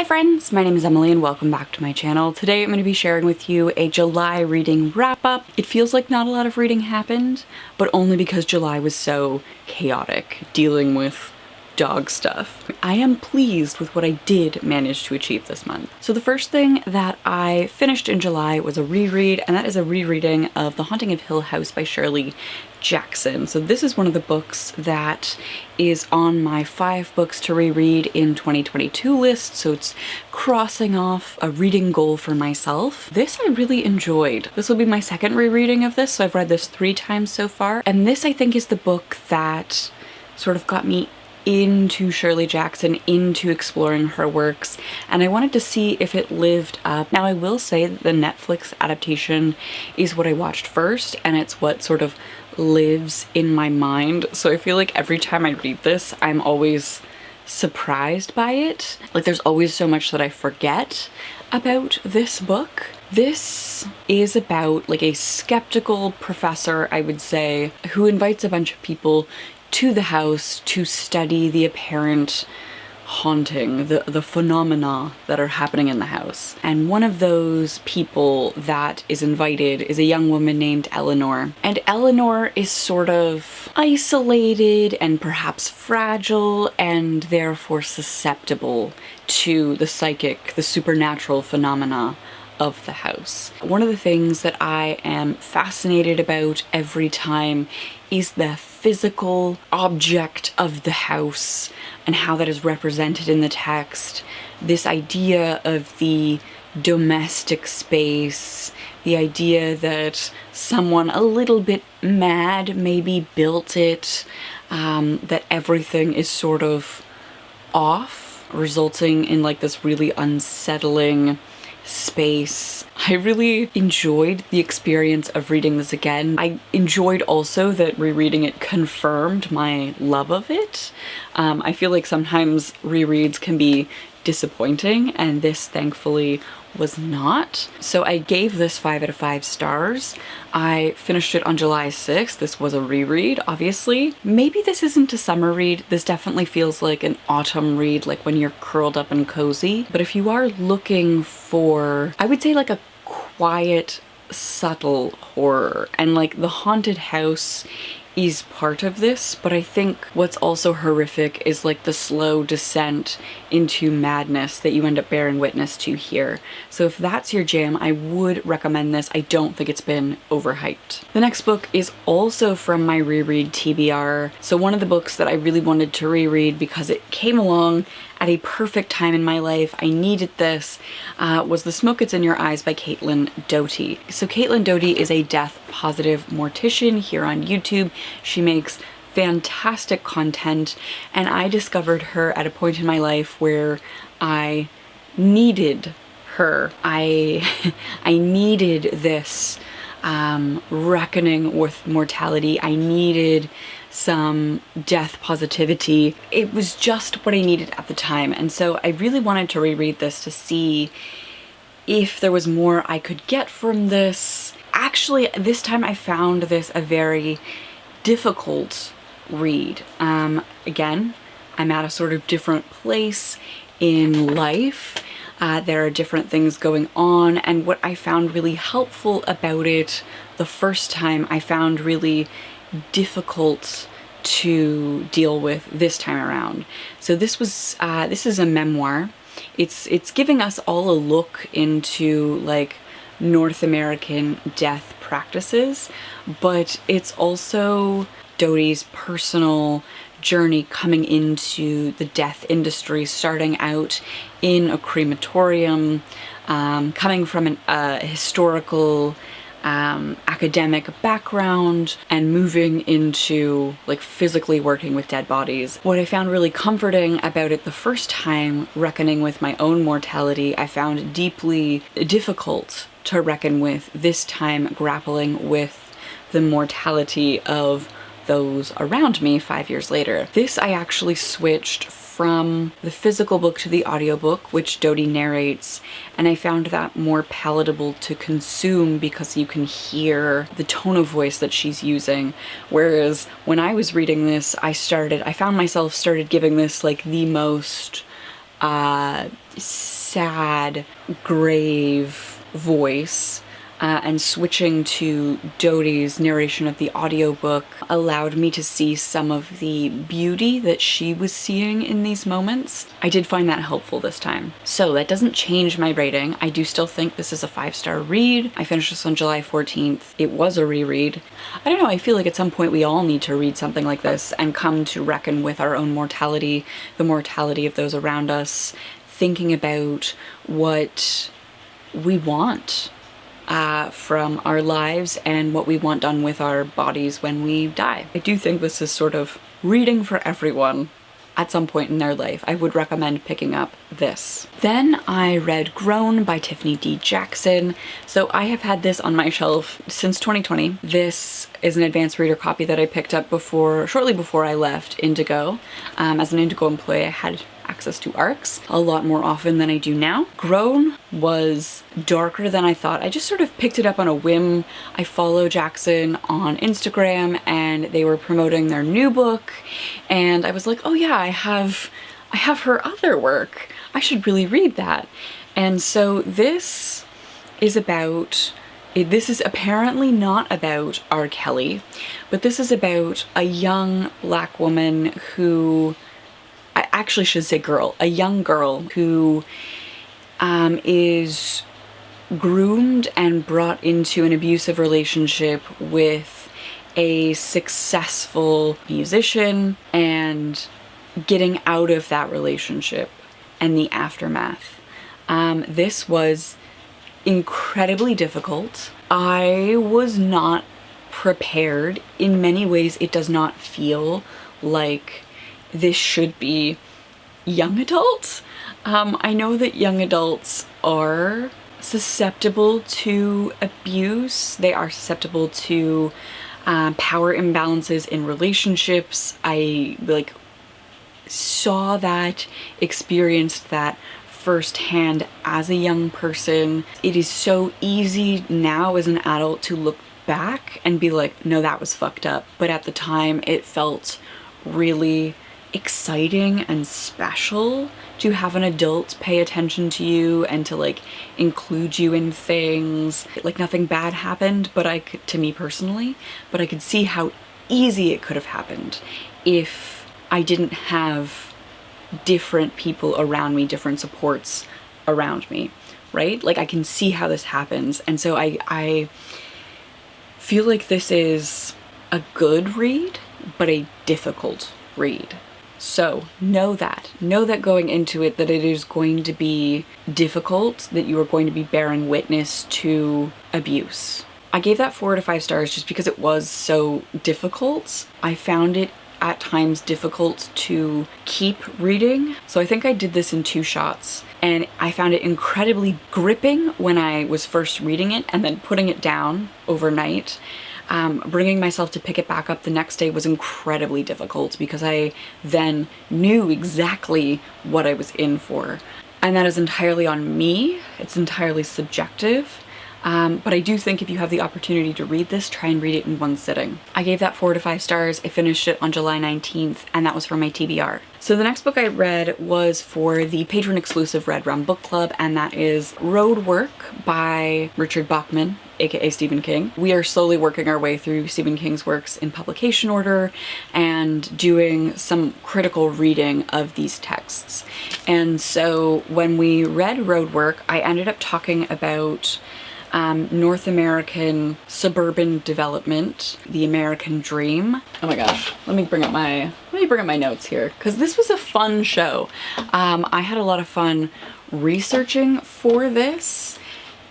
Hi friends, my name is Emily and welcome back to my channel. Today I'm going to be sharing with you a July reading wrap-up. It feels like not a lot of reading happened, but only because July was so chaotic, dealing with dog stuff. I am pleased with what I did manage to achieve this month. So the first thing that I finished in July was a reread, and that is a rereading of The Haunting of Hill House by Shirley Jackson. So this is one of the books that is on my 5 books to reread in 2022 list, so it's crossing off a reading goal for myself. This I really enjoyed. This will be my second rereading of this, so I've read this 3 times so far, and this I think is the book that sort of got me into Shirley Jackson, into exploring her works, and I wanted to see if it lived up. Now I will say that the Netflix adaptation is what I watched first, and it's what sort of lives in my mind, so I feel like every time I read this I'm always surprised by it. Like there's always so much that I forget about this book. This is about like a skeptical professor, I would say, who invites a bunch of people to the house to study the apparent haunting, the phenomena that are happening in the house. And one of those people that is invited is a young woman named Eleanor. And Eleanor is sort of isolated and perhaps fragile and therefore susceptible to the psychic, the supernatural phenomena of the house. One of the things that I am fascinated about every time is the physical object of the house and how that is represented in the text. This idea of the domestic space, the idea that someone a little bit mad maybe built it, that everything is sort of off, resulting in like this really unsettling space. I really enjoyed the experience of reading this again. I enjoyed also that rereading it confirmed my love of it. I feel like sometimes rereads can be disappointing, and this thankfully was not. So I gave this 5 out of 5 stars. I finished it on July 6th. This was a reread, obviously. Maybe this isn't a summer read. This definitely feels like an autumn read, like when you're curled up and cozy. But if you are looking for, I would say like a quiet, subtle horror, and like the haunted house is part of this, but I think what's also horrific is like the slow descent into madness that you end up bearing witness to here. So if that's your jam, I would recommend this. I don't think it's been overhyped. The next book is also from my reread TBR. So one of the books that I really wanted to reread because it came along at a perfect time in my life, I needed this, was The Smoke That's in Your Eyes by Caitlin Doughty. So Caitlin Doughty is a death positive mortician here on YouTube. She makes fantastic content, and I discovered her at a point in my life where I needed her. I needed this reckoning with mortality. I needed some death positivity. It was just what I needed at the time, and so I really wanted to reread this to see if there was more I could get from this. Actually, this time I found this a very difficult read. Again, I'm at a sort of different place in life. There are different things going on, and what I found really helpful about it the first time, I found really difficult to deal with this time around. So this is a memoir. It's giving us all a look into like North American death practices, but it's also Doughty's personal journey coming into the death industry, starting out in a crematorium, coming from a historical academic background and moving into like physically working with dead bodies. What I found really comforting about it the first time, reckoning with my own mortality, I found deeply difficult to reckon with this time, grappling with the mortality of those around me 5 years later. This I actually switched from the physical book to the audiobook, which Doughty narrates, and I found that more palatable to consume because you can hear the tone of voice that she's using. Whereas when I was reading this, I found myself started giving this like the most sad, grave voice, and switching to Doughty's narration of the audiobook allowed me to see some of the beauty that she was seeing in these moments. I did find that helpful this time. So that doesn't change my rating. I do still think this is a 5-star read. I finished this on July 14th. It was a reread. I don't know, I feel like at some point we all need to read something like this and come to reckon with our own mortality, the mortality of those around us, thinking about what we want from our lives and what we want done with our bodies when we die. I do think this is sort of reading for everyone at some point in their life. I would recommend picking up this. Then I read Grown by Tiffany D. Jackson. So I have had this on my shelf since 2020. This is an advanced reader copy that I picked up shortly before I left Indigo. As an Indigo employee, I had access to ARCs a lot more often than I do now. Grown was darker than I thought. I just sort of picked it up on a whim. I follow Jackson on Instagram and they were promoting their new book and I was like, oh yeah, I have her other work. I should really read that. And so this is apparently not about R. Kelly, but this is about a young Black woman who, I actually should say girl, a young girl who is groomed and brought into an abusive relationship with a successful musician and getting out of that relationship and the aftermath. This was incredibly difficult. I was not prepared. In many ways, it does not feel like this should be young adults. I know that young adults are susceptible to abuse. They are susceptible to power imbalances in relationships. I saw that, experienced that firsthand as a young person. It is so easy now as an adult to look back and be like, no, that was fucked up. But at the time it felt really exciting and special to have an adult pay attention to you and to include you in things. Nothing bad happened, to me personally, but I could see how easy it could have happened if I didn't have different people around me, different supports around me, right? I can see how this happens. And so I feel like this is a good read, but a difficult read. So know that going into it, that it is going to be difficult, that you are going to be bearing witness to abuse. I gave that 4 to 5 stars just because it was so difficult. I found it at times difficult to keep reading. So I think I did this in 2 shots and I found it incredibly gripping when I was first reading it and then putting it down overnight. Bringing myself to pick it back up the next day was incredibly difficult because I then knew exactly what I was in for. And that is entirely on me. It's entirely subjective. But I do think if you have the opportunity to read this, try and read it in one sitting. I gave that 4 to 5 stars. I finished it on July 19th, and that was for my TBR. So the next book I read was for the patron exclusive Red Rum Book Club, and that is Roadwork by Richard Bachman, aka Stephen King. We are slowly working our way through Stephen King's works in publication order and doing some critical reading of these texts. And so when we read Roadwork, I ended up talking about North American suburban development, the American dream. Oh my gosh, let me bring up my notes here, because this was a fun show. I had a lot of fun researching for this,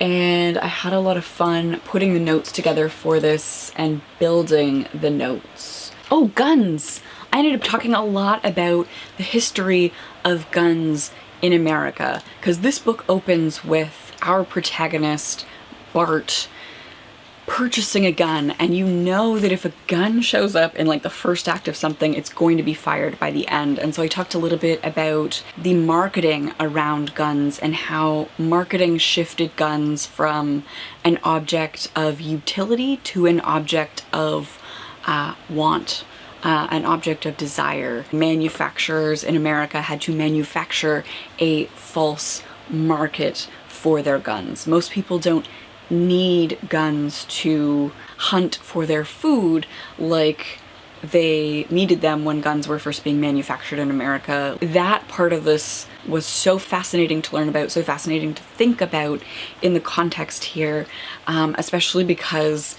and I had a lot of fun putting the notes together for this and building the notes. Oh, guns! I ended up talking a lot about the history of guns in America, because this book opens with our protagonist Bart purchasing a gun, and you know that if a gun shows up in the first act of something, it's going to be fired by the end. And so I talked a little bit about the marketing around guns and how marketing shifted guns from an object of utility to an object of want, an object of desire. Manufacturers in America had to manufacture a false market for their guns. Most people don't need guns to hunt for their food like they needed them when guns were first being manufactured in America. That part of this was so fascinating to learn about, so fascinating to think about in the context here, especially because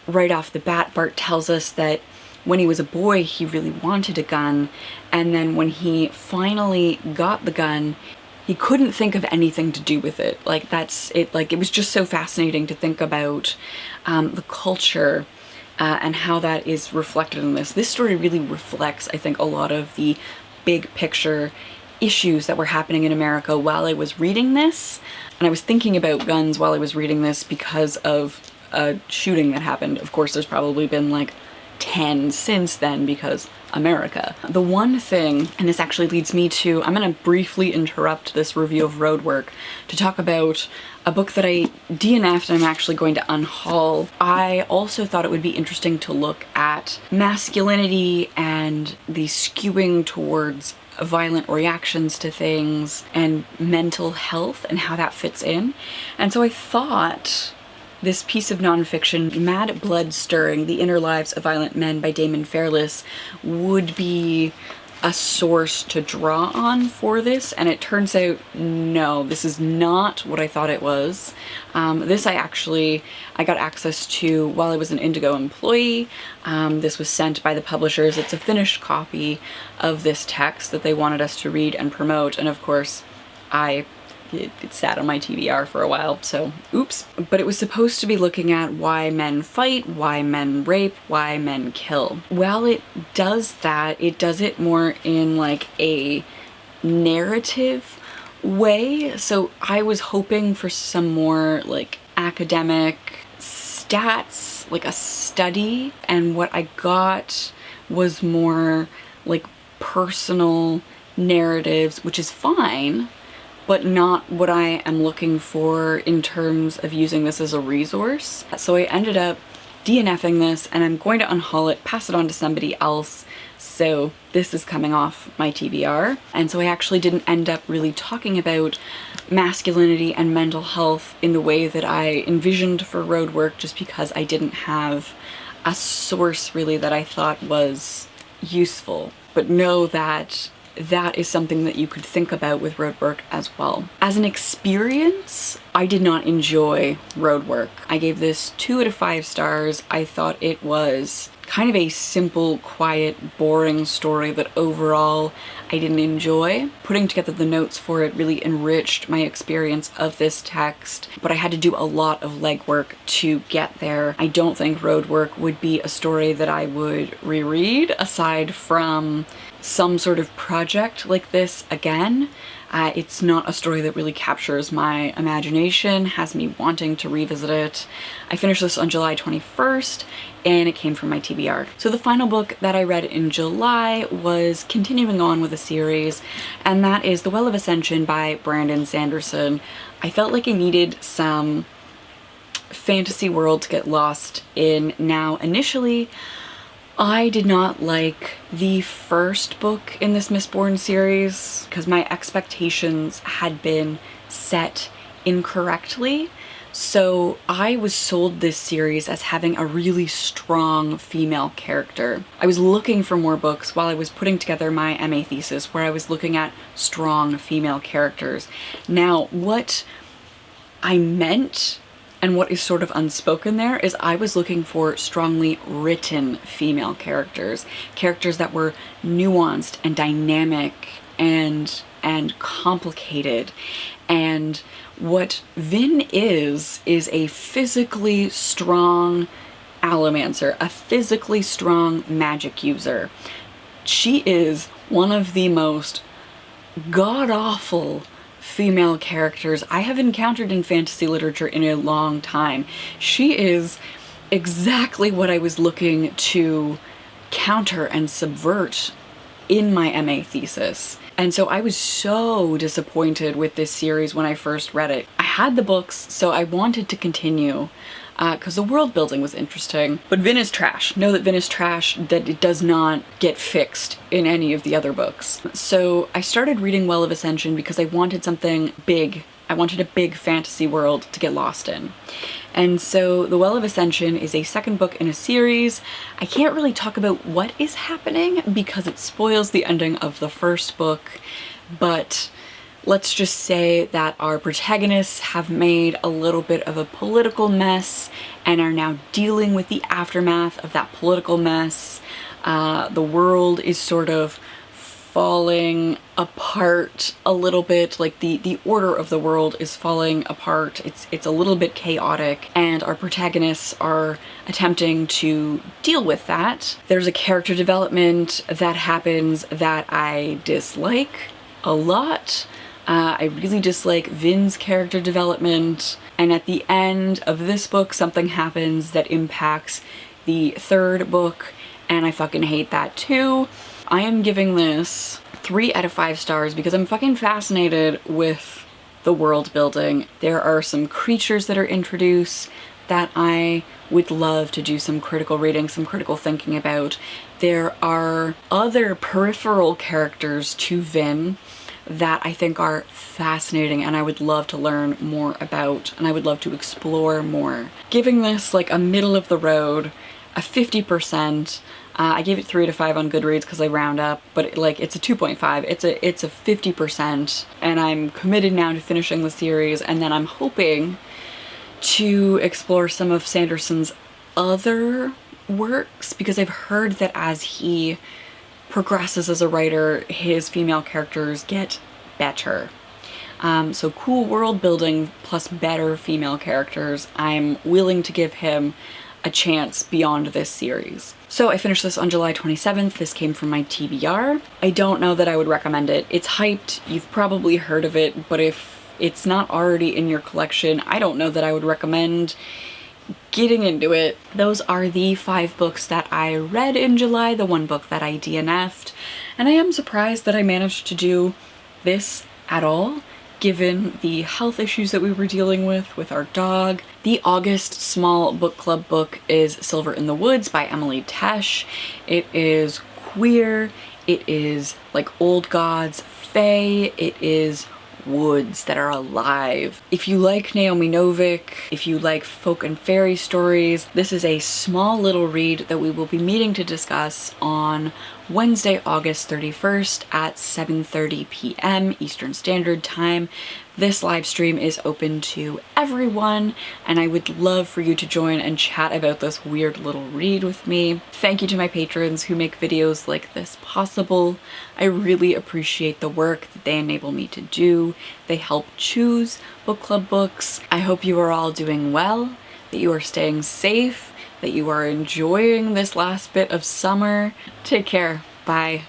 right off the bat, Bart tells us that when he was a boy, he really wanted a gun, and then when he finally got the gun, he couldn't think of anything to do with it. Like, that's it. Like, it was just so fascinating to think about the culture and how that is reflected in this. This story really reflects, I think, a lot of the big picture issues that were happening in America while I was reading this. And I was thinking about guns while I was reading this because of a shooting that happened. Of course, there's probably been like 10 since then because America. The one thing, and this actually leads me to, I'm gonna briefly interrupt this review of Roadwork to talk about a book that I DNF'd and I'm actually going to unhaul. I also thought it would be interesting to look at masculinity and the skewing towards violent reactions to things and mental health and how that fits in. And so I thought this piece of nonfiction, Mad Blood Stirring, The Inner Lives of Violent Men by Daemon Fairless, would be a source to draw on for this, and it turns out, no, this is not what I thought it was. This I got access to while I was an Indigo employee. This was sent by the publishers. It's a finished copy of this text that they wanted us to read and promote, and of course, it sat on my TBR for a while, so oops. But it was supposed to be looking at why men fight, why men rape, why men kill. While it does that, it does it more in like a narrative way. So I was hoping for some more like academic stats, like a study, and what I got was more like personal narratives, which is fine, but not what I am looking for in terms of using this as a resource. So I ended up DNFing this, and I'm going to unhaul it, pass it on to somebody else. So this is coming off my TBR. And so I actually didn't end up really talking about masculinity and mental health in the way that I envisioned for Roadwork, just because I didn't have a source really that I thought was useful. But know that that is something that you could think about with Roadwork as well. As an experience, I did not enjoy Roadwork. I gave this 2 out of 5 stars. I thought it was kind of a simple, quiet, boring story that overall I didn't enjoy. Putting together the notes for it really enriched my experience of this text, but I had to do a lot of legwork to get there. I don't think Roadwork would be a story that I would reread aside from some sort of project like this again. It's not a story that really captures my imagination, has me wanting to revisit it. I finished this on July 21st, and it came from my TBR. So the final book that I read in July was continuing on with a series, and that is The Well of Ascension by Brandon Sanderson. I felt like I needed some fantasy world to get lost in. Now, initially, I did not like the first book in this Mistborn series because my expectations had been set incorrectly. So I was sold this series as having a really strong female character. I was looking for more books while I was putting together my MA thesis where I was looking at strong female characters. Now, what I meant and what is sort of unspoken there is I was looking for strongly written female characters. Characters that were nuanced and dynamic and complicated. And what Vin is a physically strong allomancer, a physically strong magic user. She is one of the most god-awful female characters I have encountered in fantasy literature in a long time. She is exactly what I was looking to counter and subvert in my MA thesis. And so I was so disappointed with this series when I first read it. I had the books, so I wanted to continue because the world building was interesting. But Vin is trash. Know that Vin is trash, that it does not get fixed in any of the other books. So I started reading Well of Ascension because I wanted something big. I wanted a big fantasy world to get lost in. And so The Well of Ascension is a second book in a series. I can't really talk about what is happening because it spoils the ending of the first book, but let's just say that our protagonists have made a little bit of a political mess and are now dealing with the aftermath of that political mess. The world is sort of falling apart a little bit, like the order of the world is falling apart. It's a little bit chaotic, and our protagonists are attempting to deal with that. There's a character development that happens that I dislike a lot. I really dislike Vin's character development, and at the end of this book something happens that impacts the third book, and I fucking hate that too. I am giving this 3 out of 5 stars because I'm fucking fascinated with the world building. There are some creatures that are introduced that I would love to do some critical reading, some critical thinking about. There are other peripheral characters to Vin that I think are fascinating and I would love to learn more about, and I would love to explore more. Giving this like a middle of the road, a 50%. I gave it 3 to 5 on Goodreads because I round up, but it's a 2.5. It's a 50%, and I'm committed now to finishing the series, and then I'm hoping to explore some of Sanderson's other works because I've heard that as he progresses as a writer, his female characters get better. So cool world building plus better female characters. I'm willing to give him a chance beyond this series. So I finished this on July 27th. This came from my TBR. I don't know that I would recommend it. It's hyped. You've probably heard of it, but if it's not already in your collection, I don't know that I would recommend getting into it. Those are the 5 books that I read in July, the 1 book that I DNF'd, and I am surprised that I managed to do this at all, given the health issues that we were dealing with our dog. The August Smol Book Club book is Silver in the Woods by Emily Tesh. It is queer, it is like old gods, fae, it is woods that are alive. If you like Naomi Novik, if you like folk and fairy stories, this is a small little read that we will be meeting to discuss on Wednesday, August 31st at 7:30 p.m. Eastern Standard Time. This live stream is open to everyone, and I would love for you to join and chat about this weird little read with me. Thank you to my patrons who make videos like this possible. I really appreciate the work that they enable me to do. They help choose book club books. I hope you are all doing well, that you are staying safe, that you are enjoying this last bit of summer. Take care. Bye.